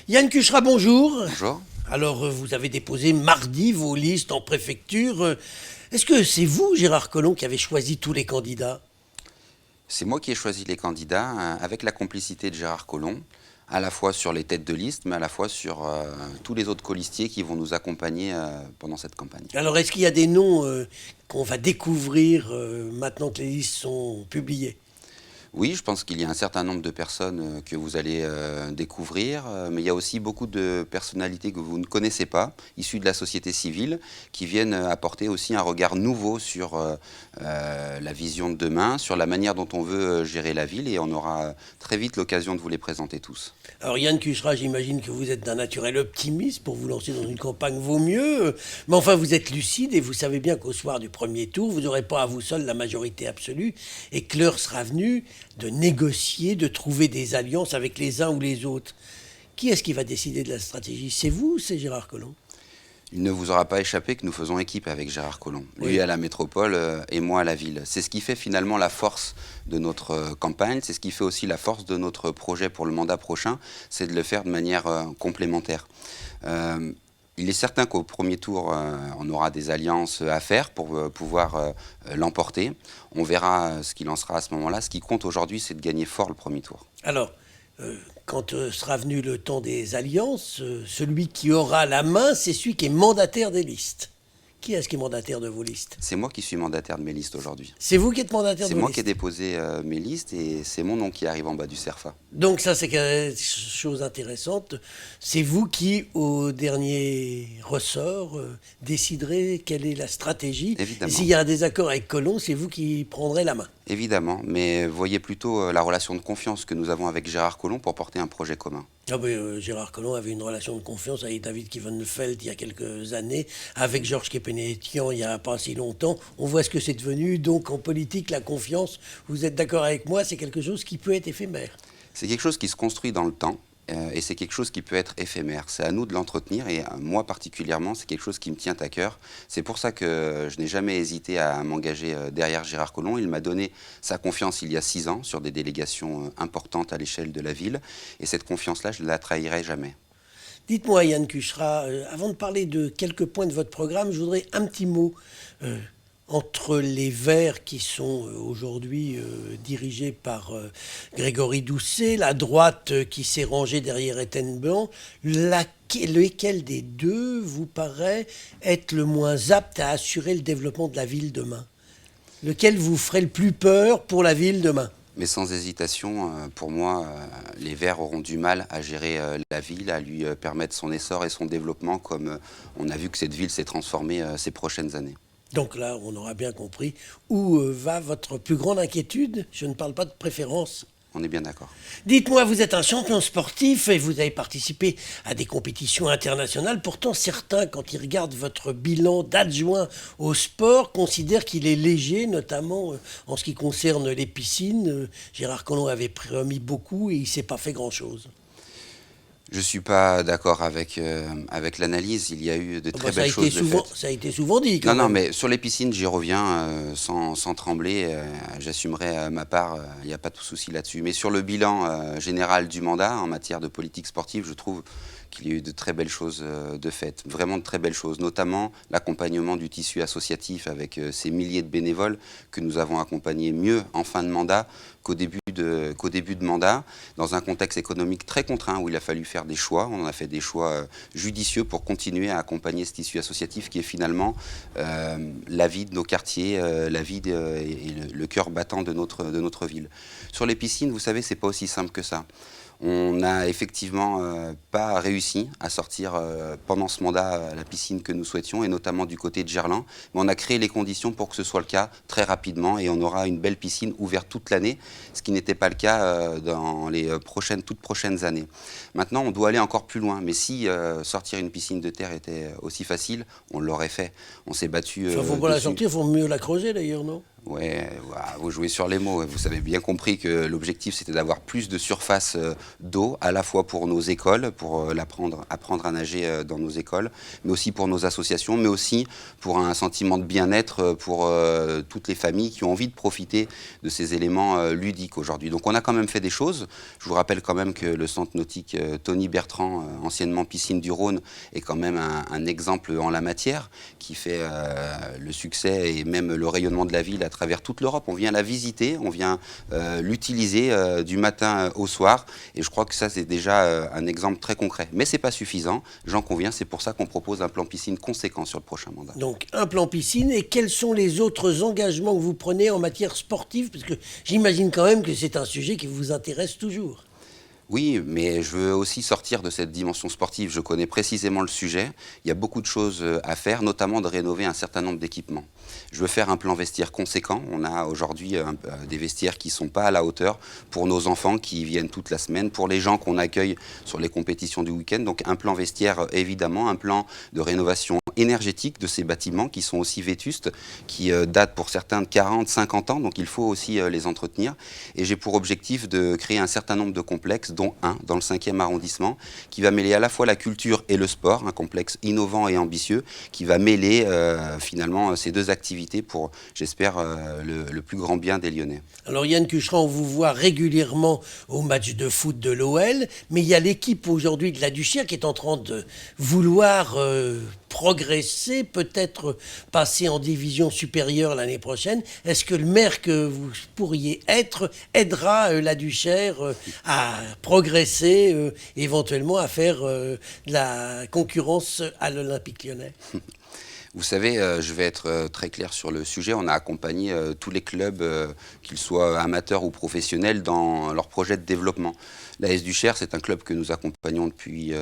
Yann Cuchera, bonjour. Bonjour. Alors, vous avez déposé mardi vos listes en préfecture. Est-ce que c'est vous, Gérard Collomb, qui avez choisi tous les candidats? C'est moi qui ai choisi les candidats avec la complicité de Gérard Collomb, à la fois sur les têtes de liste, mais à la fois sur tous les autres colistiers qui vont nous accompagner pendant cette campagne. Alors, est-ce qu'il y a des noms qu'on va découvrir maintenant que les listes sont publiées? Oui, je pense qu'il y a un certain nombre de personnes que vous allez découvrir, mais il y a aussi beaucoup de personnalités que vous ne connaissez pas, issues de la société civile, qui viennent apporter aussi un regard nouveau sur la vision de demain, sur la manière dont on veut gérer la ville, et on aura très vite l'occasion de vous les présenter tous. Alors, Yann Cuchera, j'imagine que vous êtes d'un naturel optimiste pour vous lancer dans une campagne vaut mieux. Mais enfin, vous êtes lucide et vous savez bien qu'au soir du premier tour, vous n'aurez pas à vous seul la majorité absolue et que l'heure sera venue de négocier, de trouver des alliances avec les uns ou les autres. Qui est-ce qui va décider de la stratégie? C'est vous ou c'est Gérard Collomb? Il ne vous aura pas échappé que nous faisons équipe avec Gérard Collomb, lui Oui. à la métropole et moi à la ville. C'est ce qui fait finalement la force de notre campagne, c'est ce qui fait aussi la force de notre projet pour le mandat prochain, c'est de le faire de manière complémentaire. Il est certain qu'au premier tour, on aura des alliances à faire pour pouvoir l'emporter. On verra ce qu'il en sera à ce moment-là. Ce qui compte aujourd'hui, c'est de gagner fort le premier tour. Alors, quand sera venu le temps des alliances, celui qui aura la main, c'est celui qui est mandataire des listes. Qui est-ce qui est mandataire de vos listes? C'est moi qui suis mandataire de mes listes aujourd'hui. C'est vous qui êtes mandataire de C'est vos moi listes. qui ai déposé mes listes et c'est mon nom qui arrive en bas du CERFA. Donc ça, c'est quelque chose intéressante. C'est vous qui, au dernier ressort, déciderez quelle est la stratégie. Et Évidemment. s'il y a un désaccord avec Collomb, c'est vous qui prendrez la main. Évidemment, mais voyez plutôt la relation de confiance que nous avons avec Gérard Collomb pour porter un projet commun. Ah ben, Gérard Collomb avait une relation de confiance avec David Kievenfeld il y a quelques années, avec Georges Kepenetian il n'y a pas si longtemps. On voit ce que c'est devenu. Donc en politique, la confiance, vous êtes d'accord avec moi, c'est quelque chose qui peut être éphémère. C'est quelque chose qui se construit dans le temps et c'est quelque chose qui peut être éphémère. C'est à nous de l'entretenir et moi particulièrement, c'est quelque chose qui me tient à cœur. C'est pour ça que je n'ai jamais hésité à m'engager derrière Gérard Collomb. Il m'a donné sa confiance il y a 6 ans sur des délégations importantes à l'échelle de la ville et cette confiance-là, je ne la trahirai jamais. Dites-moi, Yann Cuchera, avant de parler de quelques points de votre programme, je voudrais un petit mot entre les Verts qui sont aujourd'hui dirigés par Grégory Doucet, la droite qui s'est rangée derrière Étienne Blanc. Lequel des deux vous paraît être le moins apte à assurer le développement de la ville demain? Lequel vous ferait le plus peur pour la ville demain? Mais sans hésitation, pour moi, les Verts auront du mal à gérer la ville, à lui permettre son essor et son développement comme on a vu que cette ville s'est transformée ces prochaines années. Donc là, on aura bien compris où va votre plus grande inquiétude. Je ne parle pas de préférence. On est bien d'accord. Dites-moi, vous êtes un champion sportif et vous avez participé à des compétitions internationales. Pourtant, certains, quand ils regardent votre bilan d'adjoint au sport, considèrent qu'il est léger, notamment en ce qui concerne les piscines. Gérard Collomb avait promis beaucoup et il ne s'est pas fait grand-chose. Je ne suis pas d'accord avec l'analyse. Il y a eu de très belles choses de faites. Ça a été souvent dit. Non, non, mais sur les piscines, j'y reviens sans trembler. J'assumerai ma part, il n'y a pas de souci là-dessus. Mais sur le bilan général du mandat, en matière de politique sportive, je trouve qu'il y a eu de très belles choses de faites, vraiment de très belles choses, notamment l'accompagnement du tissu associatif avec ces milliers de bénévoles que nous avons accompagnés mieux en fin de mandat qu'au début de mandat, dans un contexte économique très contraint où il a fallu faire des choix. On a fait des choix judicieux pour continuer à accompagner ce tissu associatif qui est finalement la vie de nos quartiers, la vie et le cœur battant de notre ville. Sur les piscines, vous savez, c'est pas aussi simple que ça. On n'a effectivement pas réussi à sortir pendant ce mandat la piscine que nous souhaitions, et notamment du côté de Gerland. Mais on a créé les conditions pour que ce soit le cas très rapidement, et on aura une belle piscine ouverte toute l'année, ce qui n'était pas le cas dans les toutes prochaines années. Maintenant, on doit aller encore plus loin. Mais si sortir une piscine de terre était aussi facile, on l'aurait fait. On s'est battu Enfin, faut pas la dessus. sortir, il faut mieux la creuser d'ailleurs, non? Ouais, vous jouez sur les mots. Vous avez bien compris que l'objectif, c'était d'avoir plus de surface d'eau, à la fois pour nos écoles, pour apprendre à nager dans nos écoles, mais aussi pour nos associations, mais aussi pour un sentiment de bien-être pour toutes les familles qui ont envie de profiter de ces éléments ludiques aujourd'hui. Donc on a quand même fait des choses. Je vous rappelle quand même que le centre nautique Tony Bertrand, anciennement Piscine du Rhône, est quand même un exemple en la matière, qui fait le succès et même le rayonnement de la ville à travers toute l'Europe. On vient la visiter, on vient l'utiliser du matin au soir, et je crois que ça c'est déjà un exemple très concret. Mais c'est pas suffisant, j'en conviens, c'est pour ça qu'on propose un plan piscine conséquent sur le prochain mandat. Donc un plan piscine, et quels sont les autres engagements que vous prenez en matière sportive? Parce que j'imagine quand même que c'est un sujet qui vous intéresse toujours. Oui, mais je veux aussi sortir de cette dimension sportive. Je connais précisément le sujet. Il y a beaucoup de choses à faire, notamment de rénover un certain nombre d'équipements. Je veux faire un plan vestiaire conséquent. On a aujourd'hui des vestiaires qui ne sont pas à la hauteur pour nos enfants qui viennent toute la semaine, pour les gens qu'on accueille sur les compétitions du week-end. Donc un plan vestiaire, évidemment, un plan de rénovation énergétique de ces bâtiments qui sont aussi vétustes, qui datent pour certains de 40, 50 ans. Donc il faut aussi les entretenir. Et j'ai pour objectif de créer un certain nombre de complexes, dont un dans le 5e arrondissement, qui va mêler à la fois la culture et le sport, un complexe innovant et ambitieux, qui va mêler finalement ces deux activités pour, j'espère, le plus grand bien des Lyonnais. Alors Yann Cucherat, on vous voit régulièrement au match de foot de l'OL, mais il y a l'équipe aujourd'hui de la Duchère qui est en train de vouloir progresser, peut-être passer en division supérieure l'année prochaine. Est-ce que le maire que vous pourriez être aidera la Duchère à progresser, éventuellement à faire de la concurrence à l'Olympique Lyonnais? Vous savez, je vais être très clair sur le sujet. On a accompagné tous les clubs, qu'ils soient amateurs ou professionnels, dans leur projet de développement. L'AS Duchère, c'est un club que nous accompagnons depuis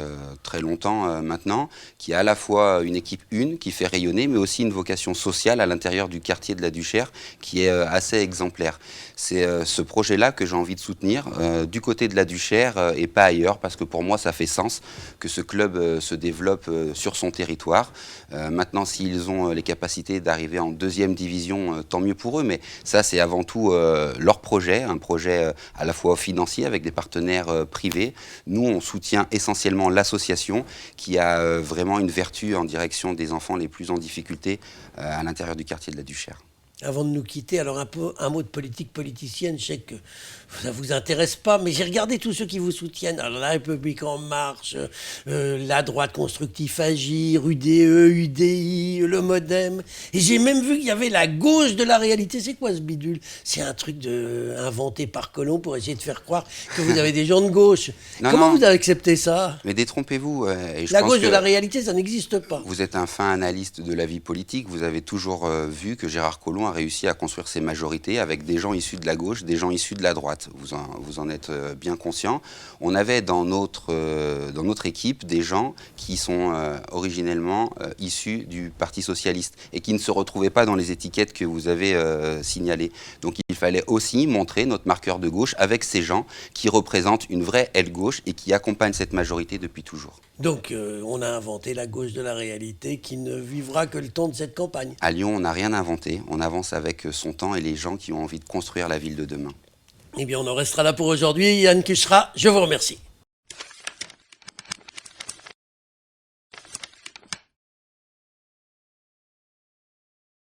très longtemps maintenant, qui a à la fois une équipe qui fait rayonner, mais aussi une vocation sociale à l'intérieur du quartier de la Duchère, qui est assez exemplaire. C'est ce projet-là que j'ai envie de soutenir, du côté de la Duchère et pas ailleurs, parce que pour moi, ça fait sens que ce club se développe sur son territoire. Maintenant, s'ils ont les capacités d'arriver en 2e division, tant mieux pour eux, mais ça, c'est avant tout leur projet, un projet à la fois financier avec des partenaires privés. Nous, on soutient essentiellement l'association qui a vraiment une vertu en direction des enfants les plus en difficulté à l'intérieur du quartier de la Duchère. Avant de nous quitter, alors un mot de politique politicienne, je sais que ça ne vous intéresse pas, mais j'ai regardé tous ceux qui vous soutiennent. Alors La République En Marche, la droite constructive Agir, UDE, UDI, le Modem. Et j'ai même vu qu'il y avait la gauche de la réalité. C'est quoi ce bidule? C'est un truc inventé par Colomb pour essayer de faire croire que vous avez des gens de gauche. Comment vous avez accepté ça? Mais détrompez-vous. La gauche de la réalité, ça n'existe pas. Vous êtes un fin analyste de la vie politique. Vous avez toujours vu que Gérard Collomb a réussi à construire ses majorités avec des gens issus de la gauche, des gens issus de la droite. Vous en êtes bien conscient. On avait dans notre équipe des gens qui sont originellement issus du Parti socialiste et qui ne se retrouvaient pas dans les étiquettes que vous avez signalées. Donc il fallait aussi montrer notre marqueur de gauche avec ces gens qui représentent une vraie aile gauche et qui accompagnent cette majorité depuis toujours. Donc on a inventé la gauche de la réalité qui ne vivra que le temps de cette campagne. À Lyon, on n'a rien inventé. On avance avec son temps et les gens qui ont envie de construire la ville de demain. Eh bien, on en restera là pour aujourd'hui. Yann Cucherat, je vous remercie.